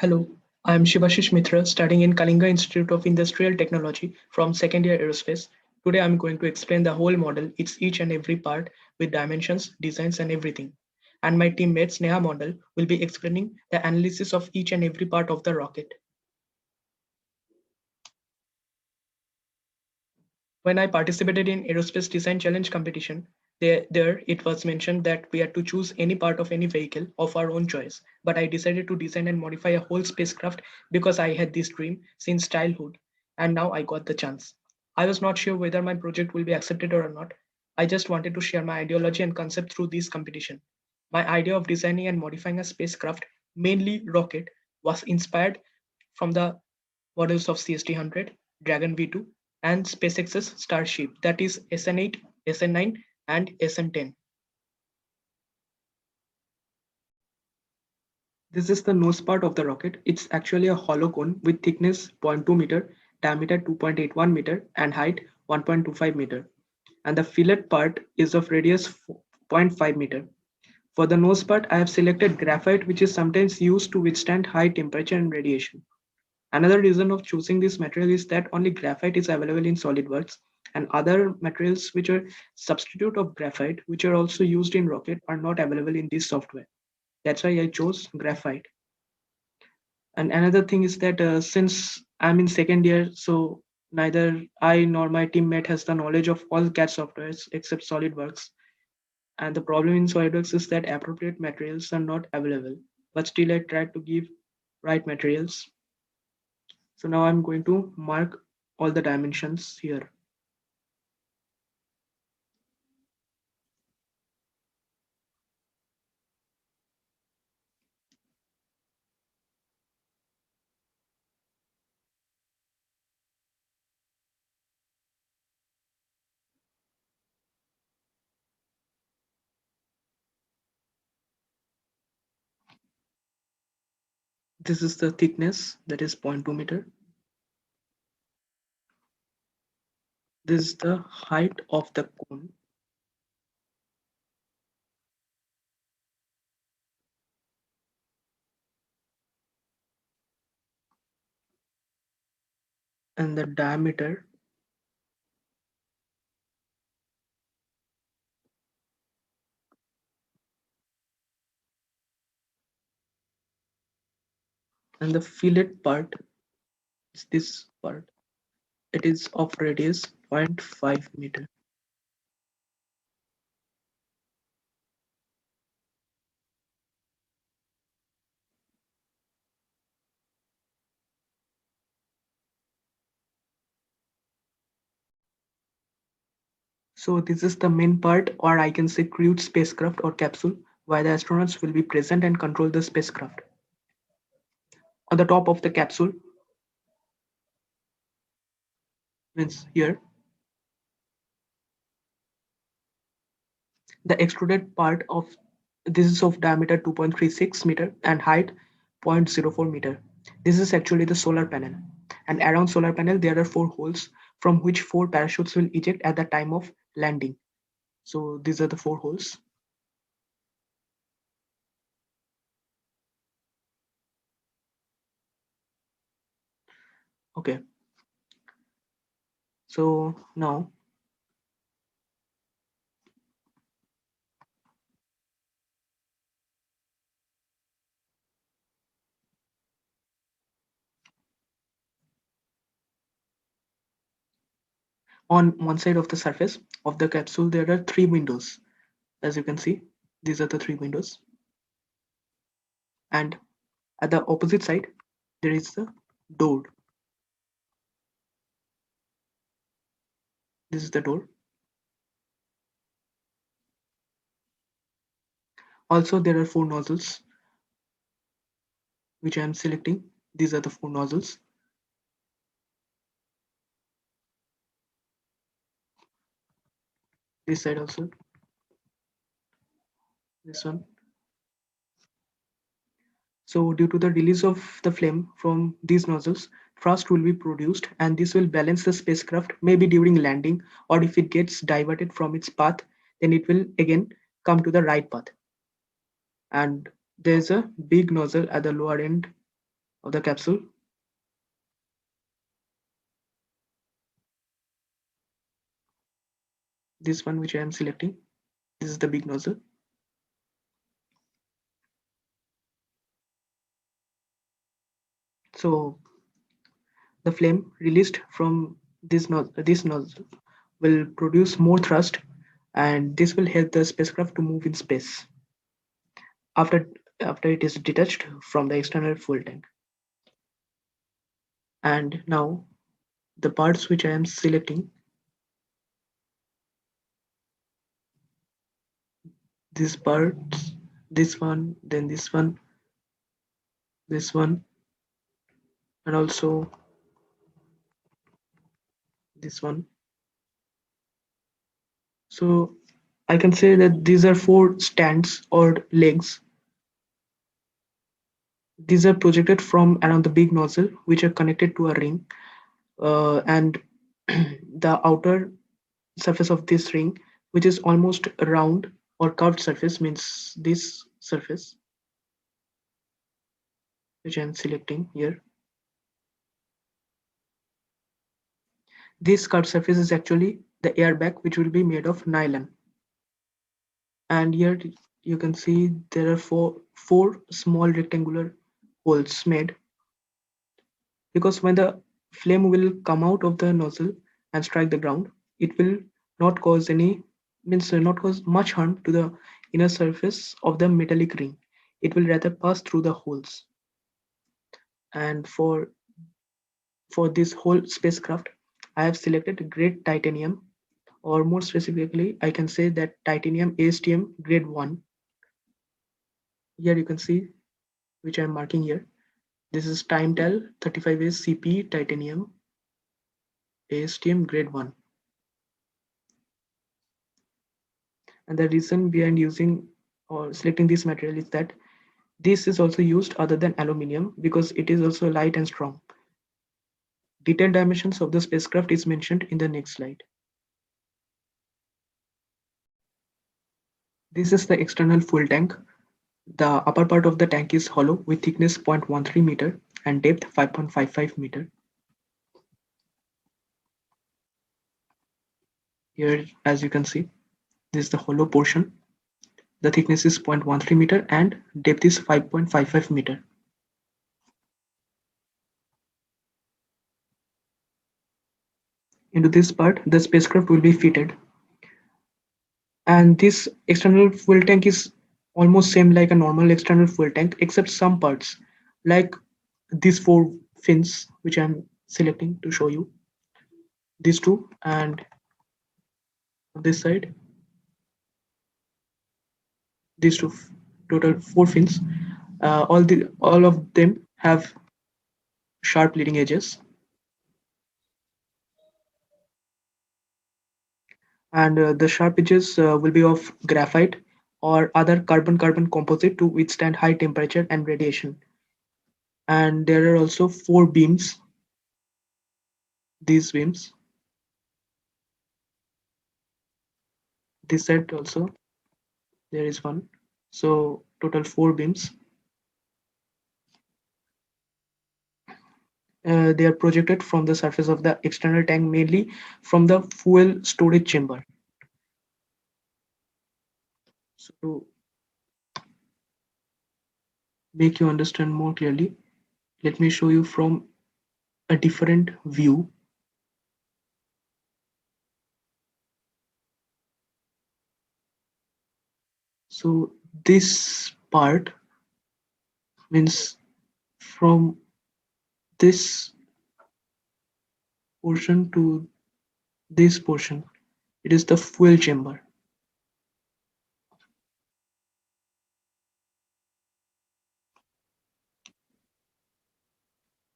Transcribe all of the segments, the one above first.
Hello, I am Shivashish Mitra, studying in Kalinga Institute of Industrial Technology from second year Aerospace. Today I am going to explain the whole model, its each and every part with dimensions, designs and everything. And my teammate Sneha Model will be explaining the analysis of each and every part of the rocket. When I participated in Aerospace Design Challenge competition, there it was mentioned that we had to choose any part of any vehicle of our own choice. But I decided to design and modify a whole spacecraft because I had this dream since childhood, and now I got the chance. I was not sure whether my project will be accepted or not. I just wanted to share my ideology and concept through this competition. My idea of designing and modifying a spacecraft, mainly rocket, was inspired from the models of CST-100, Dragon V2, and SpaceX's Starship, that is SN8, SN9, and SN10. This is the nose part of the rocket. It's actually a hollow cone with thickness 0.2 meter, diameter 2.81 meter, and height 1.25 meter. And the fillet part is of radius 0.5 meter. For the nose part, I have selected graphite, which is sometimes used to withstand high temperature and radiation. Another reason of choosing this material is that only graphite is available in SolidWorks, and other materials which are substitute of graphite, which are also used in rocket, are not available in this software. That's why I chose graphite. And another thing is that since I'm in second year, so neither I nor my teammate has the knowledge of all CAD softwares except SolidWorks. And the problem in SolidWorks is that appropriate materials are not available. But still, I tried to give right materials. So now I'm going to mark all the dimensions here. This is the thickness, that is 0.2 meter. This is the height of the cone. And the diameter. And the fillet part is this part. It is of radius 0.5 meter. So this is the main part, or I can say crewed spacecraft or capsule, where the astronauts will be present and control the spacecraft. On the top of the capsule, means here, the extruded part of this is of diameter 2.36 meter and height 0.04 meter. This is actually the solar panel. And around solar panel, there are 4 holes from which 4 parachutes will eject at the time of landing. So these are the 4 holes. Okay. So now on one side of the surface of the capsule, there are 3 windows. As you can see, these are the 3 windows. And at the opposite side, there is the door. This is the door. Also, there are 4 nozzles, which I am selecting. These are the 4 nozzles. This side also, this one. So due to the release of the flame from these nozzles, thrust will be produced, and this will balance the spacecraft maybe during landing, or if it gets diverted from its path, then it will again come to the right path. And there's a big nozzle at the lower end. of the capsule. This one which I am selecting, this is the big nozzle. So the flame released from this nozzle will produce more thrust, and this will help the spacecraft to move in space after it is detached from the external fuel tank. And now the parts which I am selecting, these parts, this one, then this one, and also this one. So I can say that these are four stands or legs. These are projected from around the big nozzle, which are connected to a ring, and the outer surface of this ring, which is almost round or curved surface, means this surface, which I'm selecting here. This curved surface is actually the airbag, which will be made of nylon. And here you can see there are four small rectangular holes made, because when the flame will come out of the nozzle and strike the ground, it will not cause any, means not cause much harm to the inner surface of the metallic ring. It will rather pass through the holes. And for this whole spacecraft, I have selected grade titanium, or more specifically I can say that titanium ASTM grade 1. Here you can see, which I am marking here, this is Timetel 35A CP titanium ASTM grade 1. And the reason behind using or selecting this material is that this is also used other than aluminium, because it is also light and strong. Detailed dimensions of the spacecraft is mentioned in the next slide. This is the external fuel tank. The upper part of the tank is hollow with thickness 0.13 meter and depth 5.55 meter. Here, as you can see, this is the hollow portion. The thickness is 0.13 meter and depth is 5.55 meter. Into this part, the spacecraft will be fitted. And this external fuel tank is almost same like a normal external fuel tank, except some parts, like these four fins, which I'm selecting to show you. These two, and on this side, these two, total four fins. All of them have sharp leading edges, and the sharp edges will be of graphite or other carbon-carbon composite to withstand high temperature and radiation. And there are also four beams. These beams, this side also there is one. So total four beams. They are projected from the surface of the external tank, mainly from the fuel storage chamber. So to make you understand more clearly, let me show you from a different view. So this part means from this portion to this portion, it is the fuel chamber.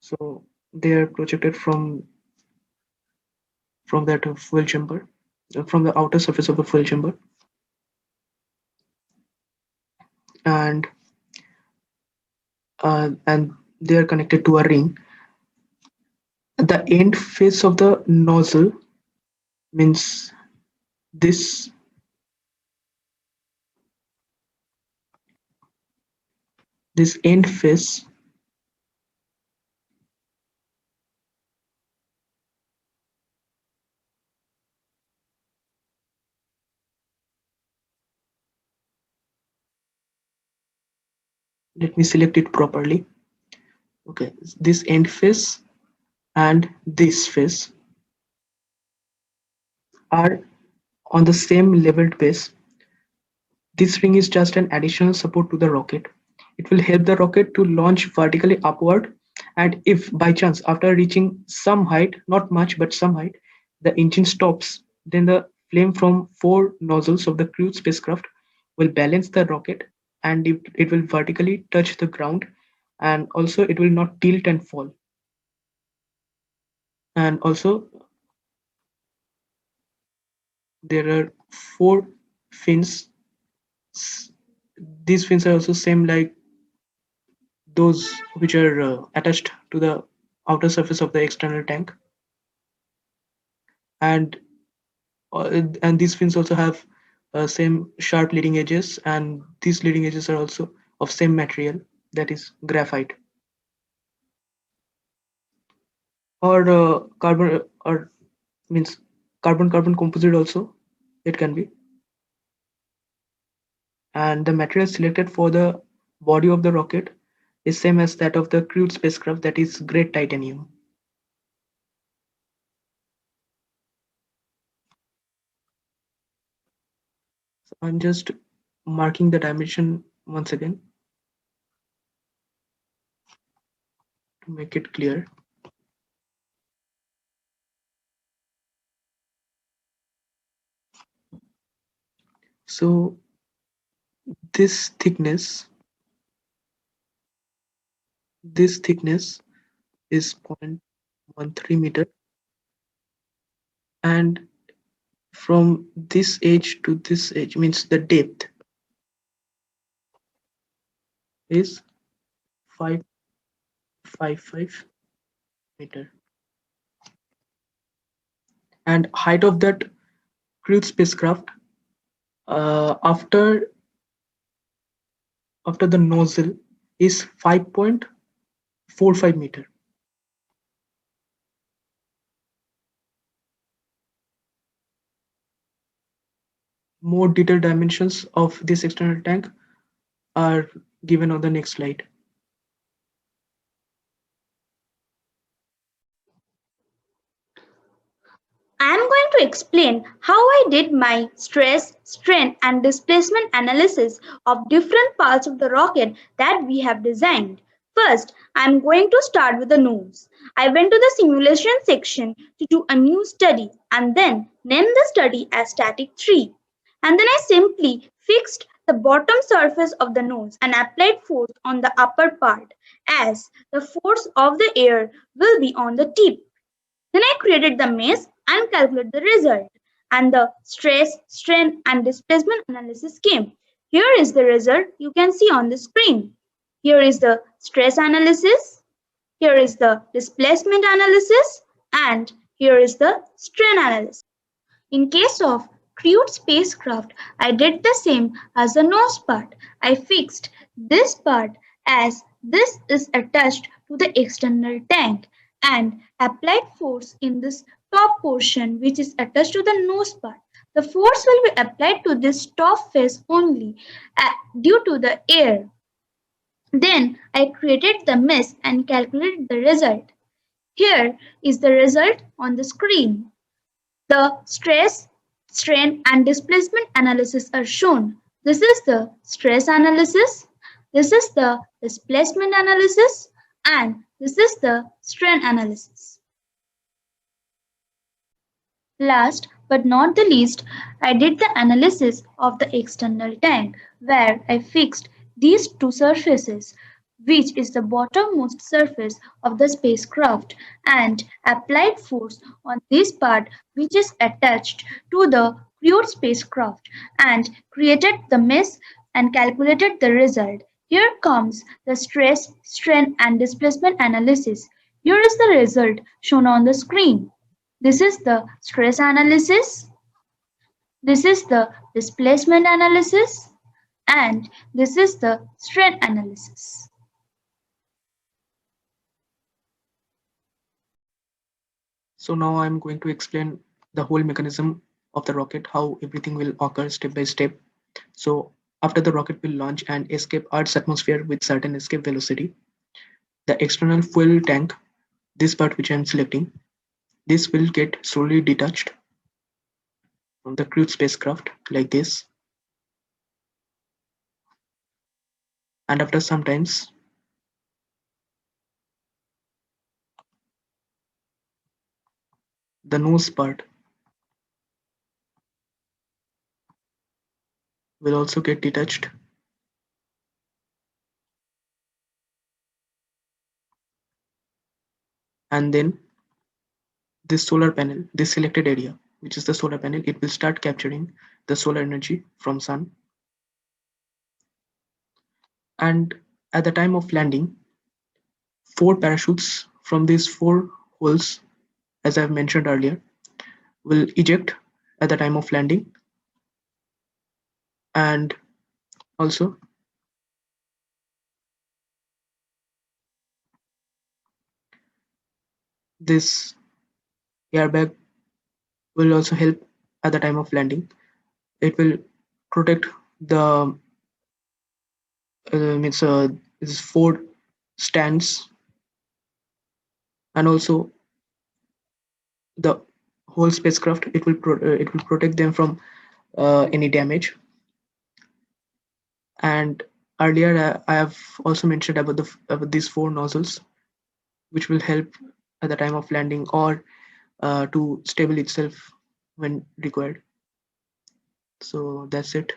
So they are projected from that fuel chamber, from the outer surface of the fuel chamber, and they are connected to a ring. The end face of the nozzle, means this this end face Let me select it properly. Okay, this end face and this face are on the same leveled base. This ring is just an additional support to the rocket. It will help the rocket to launch vertically upward, and if by chance after reaching some height, not much but some height, the engine stops, then the flame from four nozzles of the crewed spacecraft will balance the rocket, and it will vertically touch the ground, and also it will not tilt and fall. And also there are four fins. These fins are also same like those which are attached to the outer surface of the external tank, and and these fins also have same sharp leading edges, and these leading edges are also of same material, that is graphite, or carbon, or means carbon carbon composite also it can be. And the material selected for the body of the rocket is same as that of the crewed spacecraft, that is great titanium. So I'm just marking the dimension once again to make it clear. So this thickness, this thickness is 0.13 meter, and from this edge to this edge means the depth is 555 meter, and height of that crewed spacecraft after the nozzle is 5.45 meter. More detailed dimensions of this external tank are given on the next slide. I am going to explain how I did my stress, strain and displacement analysis of different parts of the rocket that we have designed. First, I am going to start with the nose. I went to the simulation section to do a new study and then name the study as Static 3. And then I simply fixed the bottom surface of the nose and applied force on the upper part, as the force of the air will be on the tip. Then I created the maze and calculated the result. And the stress, strain and displacement analysis came. Here is the result you can see on the screen. Here is the stress analysis. Here is the displacement analysis. And here is the strain analysis. In case of crewed spacecraft, I did the same as the nose part. I fixed this part as this is attached to the external tank and applied force in this top portion which is attached to the nose part. The force will be applied to this top face only due to the air. Then I created the mesh and calculated the result. Here is the result on the screen. The stress, strain and displacement analysis are shown. This is the stress analysis, this is the displacement analysis, and this is the strain analysis. Last but not the least, I did the analysis of the external tank where I fixed these two surfaces, which is the bottommost surface of the spacecraft, and applied force on this part which is attached to the crewed spacecraft and created the mesh and calculated the result. Here comes the stress, strain and displacement analysis. Here is the result shown on the screen. This is the stress analysis, this is the displacement analysis, and this is the strain analysis. So now I'm going to explain the whole mechanism of the rocket, how everything will occur step by step. So After the rocket will launch and escape Earth's atmosphere with certain escape velocity, the external fuel tank, this part which I am selecting, this will get slowly detached from the crewed spacecraft like this, and after some times the nose part will also get detached, and then this solar panel, this selected area, which is the solar panel, it will start capturing the solar energy from sun. And at the time of landing, four parachutes from these four holes, as I've mentioned earlier, will eject at the time of landing. And also this airbag will also help at the time of landing. It will protect the means this four stands, and also the whole spacecraft. It will protect them from any damage. And earlier I have also mentioned about these four nozzles, which will help at the time of landing or to stable itself when required. So that's it.